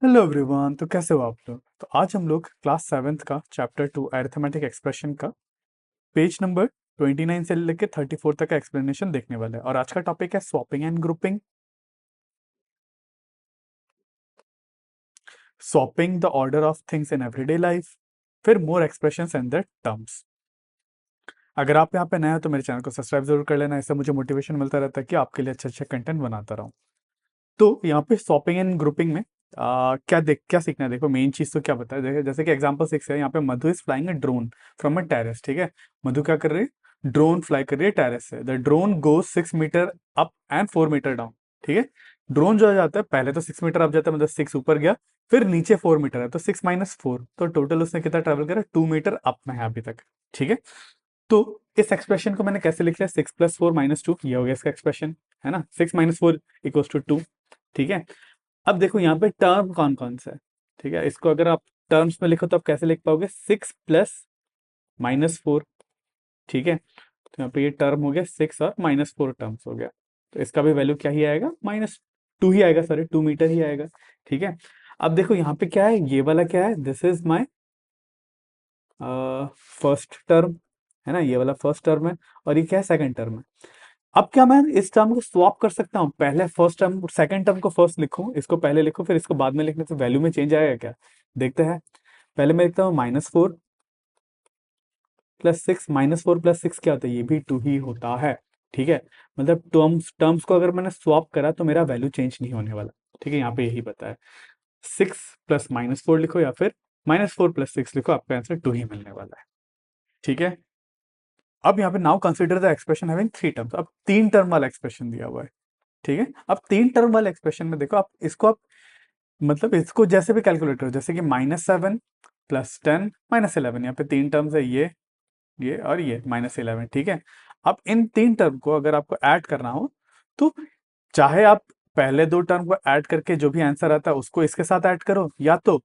Hello everyone. तो कैसे हो आप लोग? तो आज हम लोग क्लास सेवेंथ का चैप्टर 2 अरिथमेटिक एक्सप्रेशन का पेज नंबर 29 से लेकर 34 तक का एक्सप्लेनेशन देखने वाले हैं। और आज का टॉपिक है swapping and grouping, swapping the order of things in everyday life, फिर मोर एक्सप्रेशंस एंड देयर टर्म्स। अगर आप यहाँ पे नए हो तो मेरे चैनल को सब्सक्राइब जरूर कर लेना, इससे मुझे मोटिवेशन मिलता रहता है कि आपके लिए अच्छे अच्छे कंटेंट बनाता रहूँ। तो यहाँ पे स्वैपिंग एंड ग्रुपिंग में क्या सीखना है? देखो मेन चीज तो क्या बताया, देखो जैसे कि एग्जांपल 6 है, यहाँ पे Madhu is flying a drone from a terrace. ठीक है, मधु क्या कर रही है? ड्रोन फ्लाई कर रही है टेरेस से। The drone goes 6 metre up and 4 metre down. ठीक है, ड्रोन जो जाता है पहले तो 6 मीटर अप जाता है, मतलब 6 ऊपर गया, फिर नीचे 4 मीटर है, तो 6 - 4, तो टोटल उसने कितना ट्रेवल करा? 2 मीटर अप में है अभी तक। ठीक है, तो इस एक्सप्रेशन को मैंने कैसे लिख लिया? 6 + 4 - 2, ये हो गया इसका एक्सप्रेशन, है ना। 6 - 4 = 2। ठीक है, अब देखो यहाँ पे टर्म कौन कौन सा है। ठीक है, इसको अगर आप टर्म्स में लिखो तो आप कैसे लिख पाओगे? 6 + -4। ठीक है, तो यहाँ पे ये टर्म हो गया 6 और -4 टर्म्स हो गया, तो इसका भी वैल्यू क्या ही आएगा? -2 ही आएगा, सॉरी 2 मीटर ही आएगा। ठीक है, अब देखो यहाँ पे क्या है, ये वाला क्या है? This is my first term, है ना, ये वाला फर्स्ट टर्म है, और ये क्या है? सेकंड टर्म है। अब क्या मैं इस टर्म को स्वैप कर सकता हूँ? पहले फर्स्ट टर्म सेकंड टर्म को फर्स्ट लिखूं, इसको पहले लिखूं, फिर इसको बाद में लिखने से वैल्यू में चेंज आएगा क्या? देखते हैं। पहले मैं लिखता हूँ -4 + 6। -4 + 6 क्या होता है? ये भी 2 ही होता है। ठीक है, मतलब टर्म्स टर्म्स को अगर मैंने स्वैप करा तो मेरा वैल्यू चेंज नहीं होने वाला। ठीक है, यहाँ पे यही बताया। 6 + -4 लिखो या फिर -4 + 6 लिखो, आपका आंसर 2 ही मिलने वाला है। ठीक है, अब यहाँ पे now consider the expression having 3 terms. अब 3 टर्म वाला एक्सप्रेशन दिया हुआ है। ठीक है, अब 3 टर्म वाले एक्सप्रेशन में देखो, आप मतलब इसको जैसे भी कैलकुलेट करो, जैसे कि -7 + 10 -11, यहाँ पे 3 टर्म्स है, ये और ये -11। ठीक है, अब इन 3 टर्म को अगर आपको ऐड करना हो तो चाहे आप पहले 2 टर्म को ऐड करके जो भी आंसर आता है उसको इसके साथ ऐड करो, या तो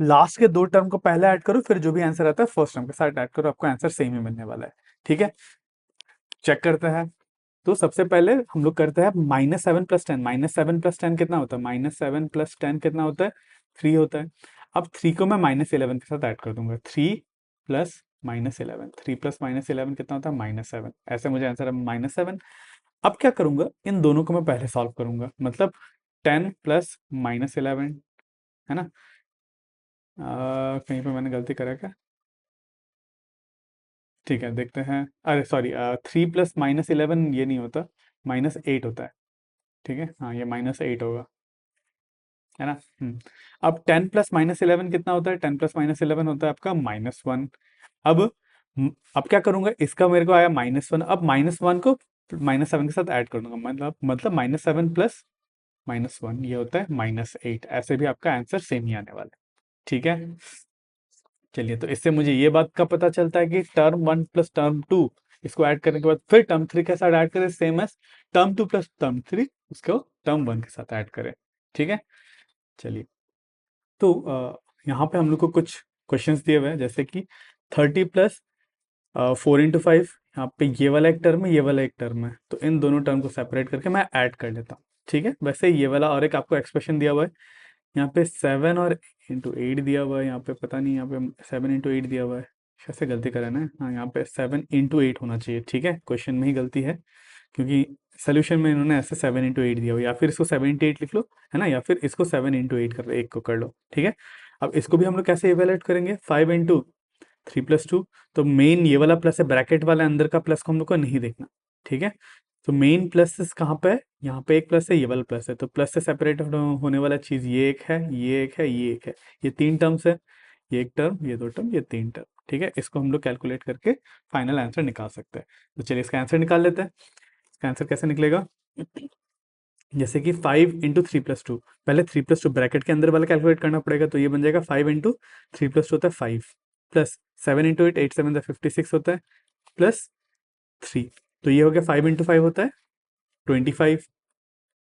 लास्ट के 2 टर्म को पहले ऐड करो, फिर जो भी आंसर आता है फर्स्ट टर्म के साथ ऐड करो, आपको आंसर सेम ही मिलने वाला है। ठीक है, चेक करते हैं। तो सबसे पहले हम लोग करते हैं -7 + 10। -7 + 10 कितना होता है? -7 + 10 कितना होता है? 3 होता है। अब 3 को मैं -11 के साथ ऐड कर दूंगा। 3 + -11, 3 + -11 कितना होता है? -7। ऐसे मुझे आंसर है -7। अब क्या करूंगा? इन दोनों को मैं पहले सॉल्व करूंगा, मतलब 10 + -11, है ना। कहीं पे मैंने गलती करा क्या? ठीक है, देखते हैं। अरे सॉरी, 3 + -11 ये नहीं होता, -8 होता है। ठीक है, हाँ ये -8 होगा, है ना। अब 10 + -11 कितना होता है? 10 + -11 होता है आपका -1। अब अब क्या करूंगा? इसका मेरे को आया -1, अब -1 को -7 के साथ ऐड कर दूंगा, मतलब -7 + -1 ये होता है -8। ऐसे भी आपका आंसर सेम ही आने वाला है। ठीक है, चलिए, तो इससे मुझे ये बात का पता चलता है कि टर्म 1 + टर्म 2 इसको ऐड करने के बाद फिर टर्म 3 के साथ ऐड करें, सेम एज टर्म 2 + टर्म 3 उसको टर्म 1 के साथ ऐड करें। ठीक है, चलिए, तो यहाँ पे हम लोग को कुछ क्वेश्चंस दिए हुए हैं, जैसे कि 30 + 4 × 5, यहाँ पे ये वाला एक टर्म है, ये वाला एक टर्म है, तो इन दोनों टर्म को सेपरेट करके मैं ऐड कर लेता हूँ। ठीक है, वैसे ये वाला और एक आपको एक्सप्रेशन दिया हुआ है, यहाँ पे 7 और × 8 दिया हुआ है, यहाँ पे पता नहीं, यहाँ पे 7 × 8 दिया हुआ है, शायद से गलती करा ना। हाँ, यहाँ पे 7 × 8 होना चाहिए। ठीक है, क्वेश्चन में ही गलती है, क्योंकि सोल्यूशन में इन्होंने ऐसे 7 × 8 दिया हुआ, या फिर इसको 7 × 8 लिख लो, है ना, या फिर इसको 7 × 8 कर लो, एक को कर लो। ठीक है, अब इसको भी हम लोग कैसे इवेलुएट करेंगे? 5 × 3 + 2, तो मेन ये वाला प्लस है, ब्रैकेट वाला अंदर का प्लस को हम लोग को नहीं देखना। ठीक है, तो मेन प्लस कहाँ पे है? यहाँ पे एक प्लस है, ये वाला प्लस है, तो प्लस से सेपरेट होने वाला चीज ये एक है, ये एक है, ये एक है, ये 3 टर्म्स है, ये एक टर्म, ये 2 टर्म, ये 3 टर्म। ठीक है, इसको हम लोग कैलकुलेट करके फाइनल आंसर निकाल सकते हैं। तो चलिए इसका आंसर निकाल लेते हैं। इसका आंसर कैसे निकलेगा? जैसे कि 5 × 3 + 2, पहले 3 + 2 ब्रैकेट के अंदर वाला कैलकुलेट करना पड़ेगा, तो ये बन जाएगा 5 × 3 + 2 होता है 5, प्लस 7 × 8, 8 × 7 = 56 होता है, प्लस 3, तो ये हो गया 5 × 5 होता है 25,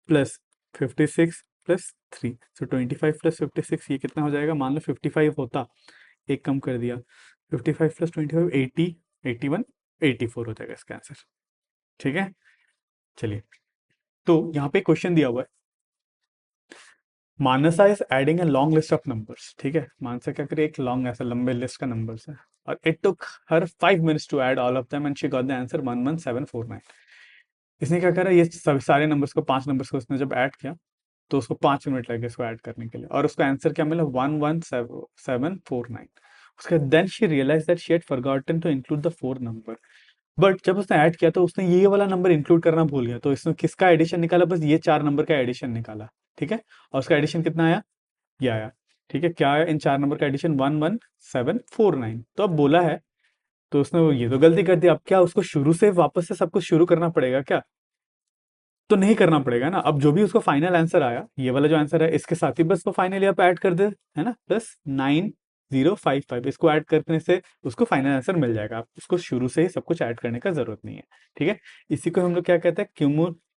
प्लस 56 प्लस 3, सो 25 + 56 ये कितना हो जाएगा? मान लो 55 होता, एक कम कर दिया, 55 + 25 80, 81, 84 हो जाएगा इसका आंसर। ठीक है, चलिए, तो यहाँ पे क्वेश्चन दिया हुआ है, Mansa is adding a long list of numbers, ठीक है। मानसा क्या करी, एक लॉन्ग ऐसा लंबे लिस्ट का नंबर्स है, और it took her 5 minutes to add all of them and she got the answer 11749। इसने क्या करा, ये सभी सारे नंबर्स को, 5 नंबर्स को उसने जब ऐड किया तो उसको 5 मिनट लगे इसको ऐड करने के लिए, और उसका आंसर क्या मिला, 11749। उसके then she realise that she had forgotten to include the four number, but जब उसने ऐड किया तो उसने ये वाला नंबर इंक्लूड करना भूल गया, तो इसने किसका एडिशन निकाला, बस ये 4 नंबर का एडिशन निकाला, ठीक है। और उसका एडिशन कितना आया, ये आया, ठीक है। क्या आया, इन 4 नंबर का एडिशन 11749। तो अब बोला है, तो उसने ये तो गलती कर दी, अब क्या उसको शुरू से वापस से सब कुछ शुरू करना पड़ेगा क्या, तो नहीं करना पड़ेगा ना। अब जो भी उसको फाइनल आंसर आया, ये वाला जो आंसर है, इसके साथ ही बस वो फाइनल यहाँ पे ऐड कर दे, है ना, प्लस 9055, इसको ऐड करने से उसको फाइनल आंसर मिल जाएगा। आप उसको शुरू से ही सब कुछ ऐड करने का जरूरत नहीं है, ठीक है। इसी को हम लोग क्या कहते हैं,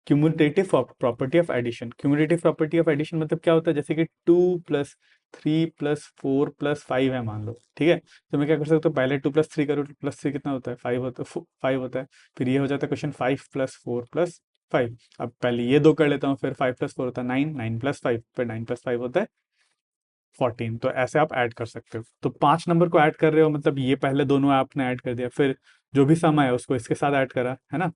cumulative property of addition. Cumulative property of addition मतलब क्या होता है, जैसे कि 2+3+4+5 है मान लो, ठीक है। तो मैं क्या कर सकता हूँ, पहले 2+3 करूँ, 2+3 कितना होता है, 5 होता है। फिर ये हो जाता है क्वेश्चन 5+4+5। अब पहले ये दो कर लेता हूँ, फिर 5+4 होता है 9, 9+5, फिर 9+5 होता है 14। तो ऐसे आप ऐड कर सकते हो। तो 5 नंबर को ऐड कर रहे हो, मतलब ये पहले दोनों आपने ऐड कर दिया, फिर जो भी सम आया उसको इसके साथ ऐड करा, है ना।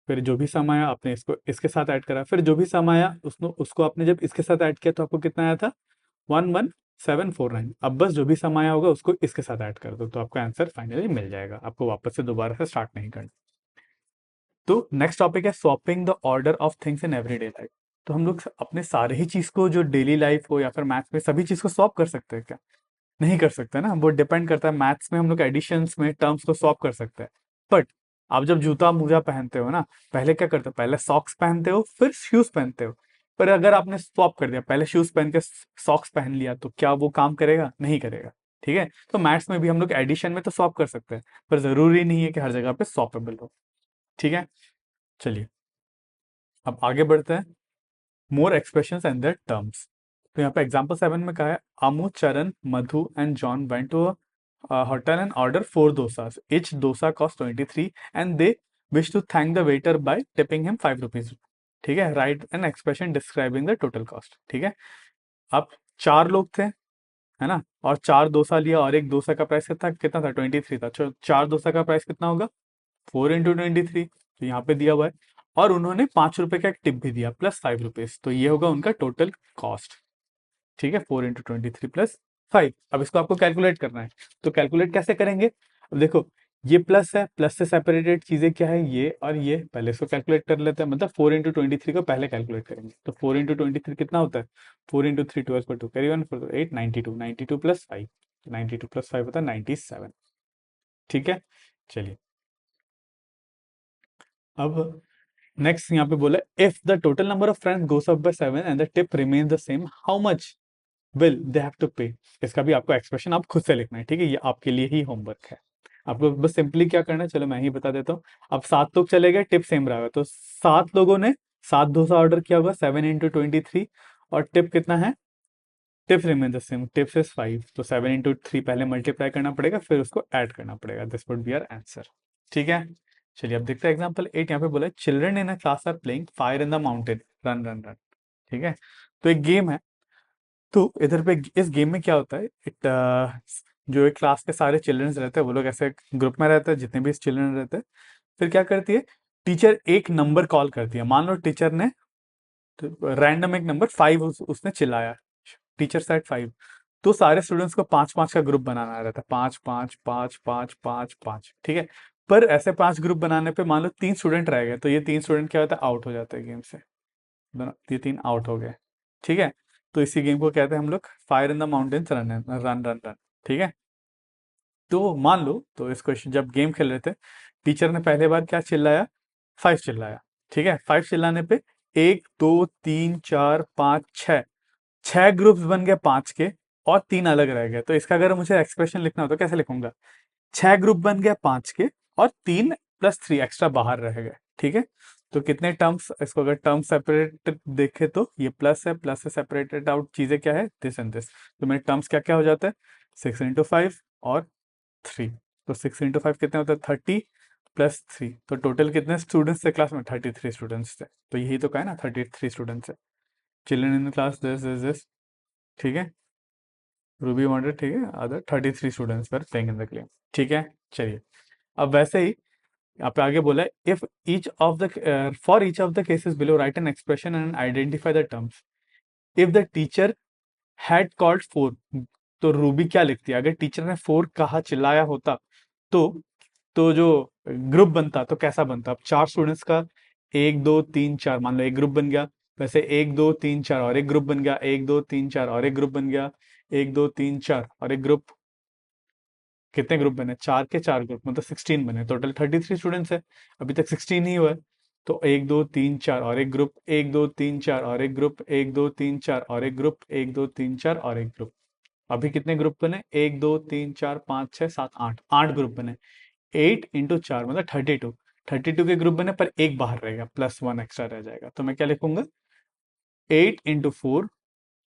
फिर जो भी सम आया आपने इसको इसके साथ ऐड करा, फिर जो भी सम आया उसको उसको आपने जब इसके साथ ऐड किया तो आपको कितना आया था, 11749। अब बस जो भी सम आया होगा उसको इसके साथ ऐड कर दो, तो आपका आंसर फाइनली मिल जाएगा, आपको वापस से दोबारा से स्टार्ट नहीं करना। तो नेक्स्ट टॉपिक है swapping the order of things in everyday life. तो हम लोग अपने सारे ही चीज को, जो डेली लाइफ हो या फिर मैथ्स में, सभी चीज को स्वैप कर सकते हैं क्या, नहीं कर सकते ना। वो डिपेंड करता है, मैथ्स में हम लोग एडिशंस में टर्म्स को स्वैप कर सकते हैं, बट आप जब जूता मोजा पहनते हो ना, पहले क्या करते हो, पहले सॉक्स पहनते हो फिर शूज पहनते हो। पर अगर आपने स्वैप कर दिया, पहले शूज पहन के सॉक्स पहन लिया, तो क्या वो काम करेगा, नहीं करेगा, ठीक है। तो मैथ्स में भी हम लोग एडिशन में तो स्वैप कर सकते हैं, पर जरूरी नहीं है कि हर जगह पे स्वैपेबल हो, ठीक है। चलिए अब आगे बढ़ते हैं, मोर एक्सप्रेशंस एंड देयर टर्म्स। तो यहाँ पे एग्जांपल 7 में कहा है, Amu, Charan, Madhu and John went to hotel and order 4 dosas, each dosa cost 23 and they wish to thank the waiter by tipping him 5 rupees, ठीक है। Right an expression describing the total cost, ठीक है। अब 4 लोग थे, है ना, और 4 डोसा लिया, और एक डोसा का प्राइस कितना कितना था, 23 था। 4 डोसा का प्राइस कितना होगा, 4 × 23, तो यहाँ पे दिया हुआ है। और उन्होंने 5 रुपए का एक टिप भी दिया प्लस 5 रुपीज, तो ये होगा उनका टोटल कॉस्ट, ठीक है। 4 × 23 + 5। अब इसको आपको कैलकुलेट करना है, तो कैलकुलेट कैसे करेंगे, अब देखो, ये प्लस है, प्लस से सेपरेटेड चीजें क्या है, ये और ये, पहले इसको कैलकुलेट कर लेते हैं, मतलब 4 × 23 को पहले कैलकुलेट करेंगे। तो 4 × 23 कितना होता है, 4 × 3 12 कैरी 1 4 8 92, 92 + 5, 92 + 5 होता है 97, ठीक है। चलिए अब नेक्स्ट यहाँ पे बोला, if the total number of friends goes up by 7 and the tip remains the same, how much will they have to pay. इसका भी आपको एक्सप्रेशन आप खुद से लिखना है, ठीक है, ये आपके लिए ही होमवर्क है। आपको बस सिंपली क्या करना है, चलो मैं ही बता देता हूँ। अब 7 लोग चले गए, टिप सेम रहा, तो 7 लोगों ने 7 डोसा ऑर्डर किया होगा, 7 × 23, और टिप कितना है, tips remain the same, tips is 5, तो 7 × 3 पहले मल्टीप्लाई करना पड़ेगा, फिर उसको ऐड करना पड़ेगा, this would be our answer, ठीक है। चलिए अब देखते हैं एग्जांपल 8। यहाँ पे बोला, children in a class are playing fire in the mountain, run run run, ठीक है। तो एक गेम है, तो इधर पे इस गेम में क्या होता है, जो एक क्लास के सारे चिल्ड्रंस रहते हैं, वो लोग ऐसे ग्रुप में रहते हैं, जितने भी चिल्ड्रन रहते हैं। फिर क्या करती है, टीचर एक नंबर कॉल करती है, मान लो टीचर ने रैंडम एक नंबर 5 उसने चिल्लाया, टीचर सेड 5, तो सारे स्टूडेंट्स को 5 5 का ग्रुप बनाना रहता है, 5 5 5 5 5 5, ठीक है। पर ऐसे 5 ग्रुप बनाने पे मान लो 3 स्टूडेंट रह गए, तो ये 3 स्टूडेंट क्या होता है, आउट हो जाते हैं गेम से, ये 3 आउट हो गए, ठीक है। तो इसी गेम को कहते हैं हम लोग fire in the mountains, run run run run, ठीक है। तो मान लो, तो इस क्वेश्चन जब गेम खेल रहे थे, टीचर ने पहले बार क्या चिल्लाया, 5 चिल्लाया, ठीक है। 5 चिल्लाने पे 1 2 3 4 5 6, 6 ग्रुप्स बन गए 5 के, और 3 अलग रह गए। तो इसका अगर मुझे एक्सप्रेशन लिखना हो तो कैसे लिखूंगा, 6 ग्रुप बन गए 5 के, और 3 + 3 एक्स्ट्रा बाहर रह गए, ठीक है। तो कितने टर्म्स, इसको अगर टर्म सेपरेट देखे तो ये प्लस है, प्लस से सेपरेटेड आउट चीजें क्या है, दिस एंड दिस, तो मेरे टर्म्स क्या क्या हो जाता है, 6 × 5 और 3, तो 6 × 5 कितने होते हैं, 30 + 3, तो टोटल कितने स्टूडेंट्स थे क्लास में, 33 स्टूडेंट्स थे। तो यही तो कहा है ना, 33 स्टूडेंट्स है, children in the class this this this, ठीक है, रूबी वांटेड, ठीक है, other 33 students were playing in the game. ठीक है, चलिए, अब वैसे ही यहाँ पे आगे बोला है, if each of the for each of the cases below right an expression and identify the terms. If the teacher had called four, तो रूबी क्या लिखती है, अगर टीचर ने फोर कहा, चिल्लाया होता, तो जो ग्रुप बनता तो कैसा बनता। अब चार स्टूडेंट्स का, एक दो तीन चार, मान लो एक ग्रुप बन गया, वैसे एक दो तीन चार और एक ग्रुप बन गया, एक दो तीन चार और एक ग्रुप बन गया, एक दो तीन चार और एक ग्रुप। कितने ग्रुप बने, चार के चार ग्रुप, मतलब 16 बने, टोटल 33 स्टूडेंट्स है, अभी तक 16 ही हुआ है। तो एक दो तीन चार और एक ग्रुप, एक दो तीन चार और एक ग्रुप, एक दो तीन चार और एक ग्रुप, एक दो तीन चार और एक ग्रुप। अभी कितने ग्रुप बने, एक दो तीन चार पाँच छः सात आठ, आठ ग्रुप बने। 8 × 4 मतलब 32, 32 के ग्रुप बने, पर एक बाहर रहेगा, +1 एक्स्ट्रा रह जाएगा, तो मैं क्या लिखूंगा, 8 × 4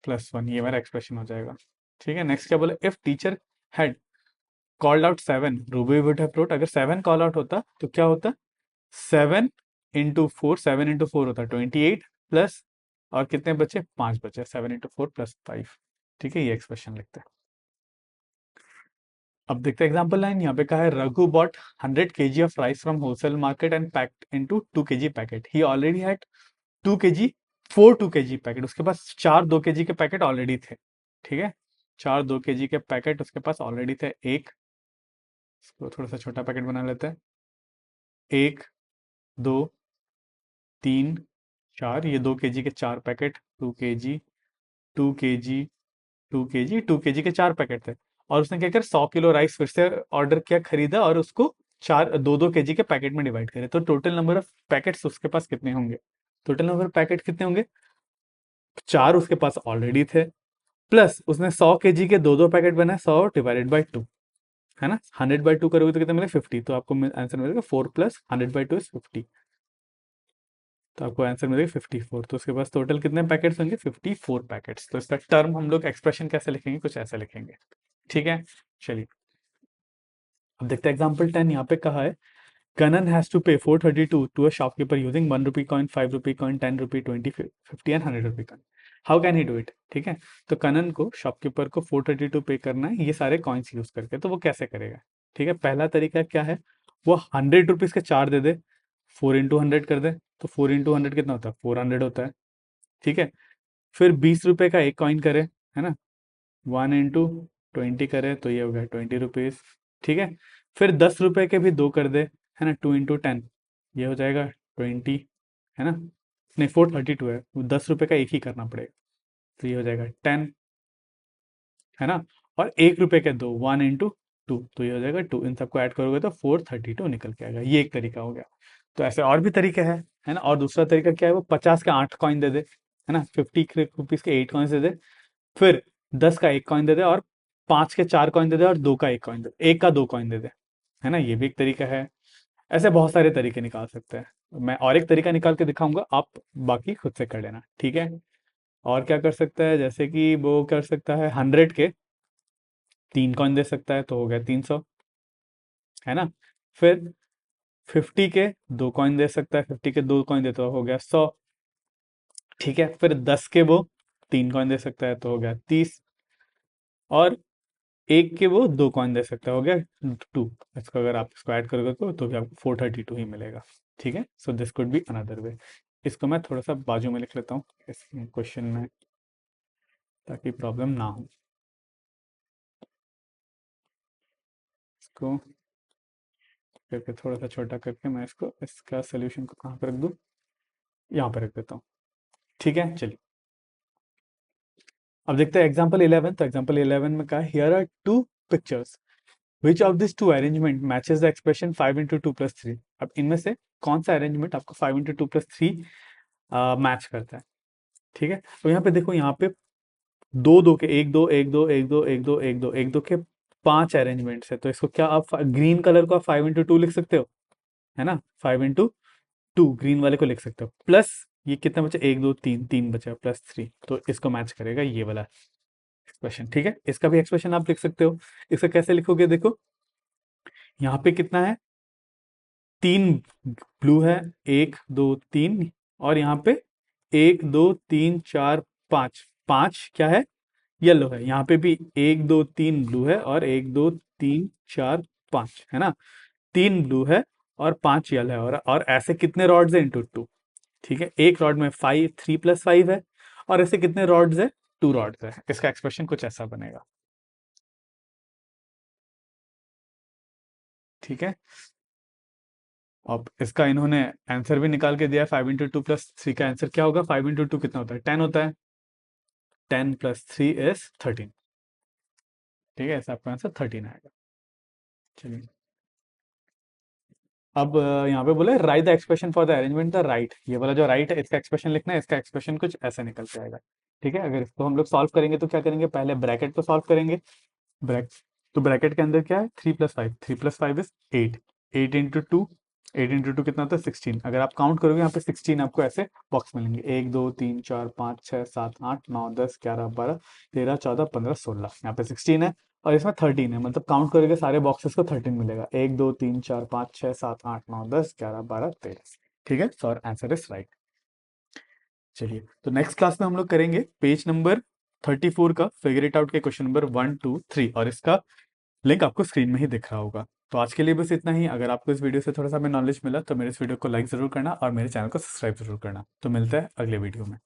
+ 1, ये मेरा एक्सप्रेशन हो जाएगा। ठीक है, नेक्स्ट क्या बोला, if teacher had called out 7, Ruby would have wrote, अगर 7 कॉल आउट होता तो क्या होता, 7 × 4, 7 × 4 होता 28, प्लस और कितने बचे, 5 बचे, 7 × 4 + 5। ठीक है, ये एक्सप्रेशन लिखते हैं। अब देखते हैं एग्जाम्पल लाइन, यहाँ पे कहा है, Raghu bought 100 kg of rice from wholesale market and packed into 2 kg packet. He already had 2 kg, 4 2 kg packet, उसके पास 4 2 kg के पैकेट ऑलरेडी थे। ठीक है, 4 2 kg के पैकेट उसके पास ऑलरेडी थे। एक, इसको थोड़ा सा छोटा पैकेट बना लेते हैं, एक, दो, तीन, चार, ये 2 kg के चार packet, 2 kg, 2 kg, 2 kg, 2 kg के चार पैकेट थे। और उसने क्या कर, 100 किलो राइस फिर से ऑर्डर किया, खरीदा, और उसको चार, 2 2 kg के पैकेट में डिवाइड करे, तो टोटल नंबर ऑफ पैकेट्स उसके पास कितने होंगे, टोटल नंबर ऑफ पैकेट कितने होंगे, चार उसके पास ऑलरेडी थे, प्लस उसने 100 kg के दो दो पैकेट बनाए, 100 ÷ 2, है ना, 100/2 करोगे तो कितना मिलेगा, 50, तो आपको आंसर मिलेगा 4 + 100/2 इज 50, तो आपको आंसर मिलेगा 54। तो उसके पास टोटल कितने पैकेट्स होंगे, 54 पैकेट्स। तो इसका टर्म हम लोग एक्सप्रेशन कैसे लिखेंगे, कुछ ऐसे लिखेंगे। ठीक है, चलिए, अब देखते हैं एग्जाम्पल 10, यहाँ पे कहा है, Kanan has to pay 432 to a shopkeeper using 1 rupee coin, 5 rupee coin, 10 rupee, 20, 50 and 100 rupee coin. How can he do it. ठीक है, तो कनन को शॉपकीपर को 432 पे करना है, ये सारे कॉइन्स यूज करके, तो वो कैसे करेगा। ठीक है, पहला तरीका क्या है, वो 100 रुपीज के चार दे दे, 4 × 100 कर दे, तो 4 × 100 कितना होता है, 400 होता है। ठीक है, फिर 20 रुपए का एक कॉइन करे, है ना, 1 × 20 करे, तो ये हो गया 20 रुपीज। ठीक है, फिर 10 रुपए के भी दो कर दे, है ना, 2 × 10, ये हो जाएगा 20, है ना, नहीं 432 है, 10 रुपए का एक ही करना पड़ेगा, तो ये हो जाएगा 10, है ना, और 1 रुपए के दो, 1 × 2, तो ये हो जाएगा 2, इन सबको ऐड करोगे तो 432 निकल के आएगा। ये एक तरीका हो गया। तो ऐसे और भी तरीके हैं, है ना, और दूसरा तरीका क्या है, वो 50 के 8 कॉइन दे दे, है ना, 50 रुपीज के 8 कॉइन दे दे, फिर 10 का एक कॉइन दे दे, और 5 के 4 कॉइन दे दे, और 2 का एक कॉइन दे दे, 1 का 2 कॉइन दे दे, है ना, ये भी एक तरीका है। ऐसे बहुत सारे तरीके निकाल सकते हैं। मैं और एक तरीका निकाल के दिखाऊंगा, आप बाकी खुद से कर लेना। ठीक है, और क्या कर सकता है, जैसे कि वो कर सकता है 100 के 3 कॉइन दे सकता है, तो हो गया 300, है ना, फिर 50 के 2 कॉइन दे सकता है, 50 के 2 कॉइन दे तो हो गया 100। ठीक है, फिर 10 के वो 3 कॉइन दे सकता है, तो हो गया 30, और एक के वो 2 कॉइन दे सकता है, हो गया 2। इसको अगर आप इसको ऐड करोगे तो भी आपको 432 ही मिलेगा। ठीक है, so this could be another way. इसको मैं थोड़ा सा बाजू में लिख लेता हूँ इस क्वेश्चन में, ताकि प्रॉब्लम ना हो। इसको करके थोड़ा सा छोटा करके मैं इसको, इसका सोल्यूशन को कहाँ पर रख दूँ, यहाँ पर रख देता हूँ। ठीक है, चलिए, अब देखते हैं एग्जाम्पल 11। तो एग्जाम्पल 11 में कहा, here are two pictures, which of this two arrangement matches the expression 5 × 2 + 3। अब इनमें से कौन सा अरेंजमेंट आपको 5 × 2 + 3 मैच करता है। ठीक है, तो यहाँ पे देखो, यहाँ पे दो दो के, एक दो एक दो एक दो एक दो एक दो एक दो के 5 अरेंजमेंट्स है, तो इसको क्या आप ग्रीन कलर को आप 5 × 2 लिख सकते हो, है ना, 5 × 2 ग्रीन वाले को लिख सकते हो, प्लस ये कितना बचा, एक दो तीन, तीन बचा, +3, तो इसको मैच करेगा ये वाला एक्सप्रेशन। ठीक है, इसका भी एक्सप्रेशन आप लिख सकते हो। इसका कैसे लिखोगे, देखो यहाँ पे कितना है, 3 ब्लू है, 1 2 3, और यहाँ पे 1 2 3 4 5, 5 क्या है, येलो है, यहाँ पे भी 1 2 3 ब्लू है और 1 2 3 4 5 है ना, 3 ब्लू है और 5 येलो है, और ऐसे कितने रॉड्स है इंटू टू। ठीक है, एक रॉड में 3 + 5 है, और ऐसे कितने रॉड्स है, 2 रॉड्स है। इसका एक्सप्रेशन कुछ ऐसा बनेगा। ठीक है, अब इसका इन्होंने आंसर भी निकाल के दिया है। 5 × 2 + 3 का आंसर क्या होगा, 5 × 2 कितना होता है, 10 होता है। 10 + 3 = 13। ठीक है, ऐसा आपका आंसर 13 आएगा। चलिए, अब यहाँ पे बोले right the expression for the arrangement the right, ये वाला जो राइट है इसका एक्सप्रेशन लिखना है। इसका एक्सप्रेशन कुछ ऐसा निकल के आएगा। ठीक है, अगर इसको हम लोग सॉल्व करेंगे तो क्या करेंगे, पहले ब्रैकेट को सॉल्व करेंगे। ब्रैक तो ब्रैकेट के अंदर क्या है, 3 + 5, 3 + 5 = 8। 8 × 2, 8 × 2 कितना होता है, 16। अगर आप काउंट करोगे यहाँ पे 16 आपको ऐसे बॉक्स मिलेंगे, 1 2 3 4 5 6 7 8 9 10 11 12 13 14 15 16, यहाँ पे 16 है और इसमें 13 है, मतलब काउंट करोगे सारे बॉक्सेस को 13 मिलेगा। 1 2 3 4 5 6 7 8 9 10 11 12 13। ठीक है, सो आंसर इज राइट। चलिए, तो नेक्स्ट क्लास में हम लोग करेंगे पेज नंबर 34 का फिगर इट आउट के क्वेश्चन नंबर 1 2 3, और इसका लिंक आपको स्क्रीन में ही दिख रहा होगा। तो आज के लिए बस इतना ही। अगर आपको इस वीडियो से थोड़ा सा हमें नॉलेज मिला तो मेरे इस वीडियो को लाइक ज़रूर करना और मेरे चैनल को सब्सक्राइब ज़रूर करना। तो मिलते हैं अगले वीडियो में।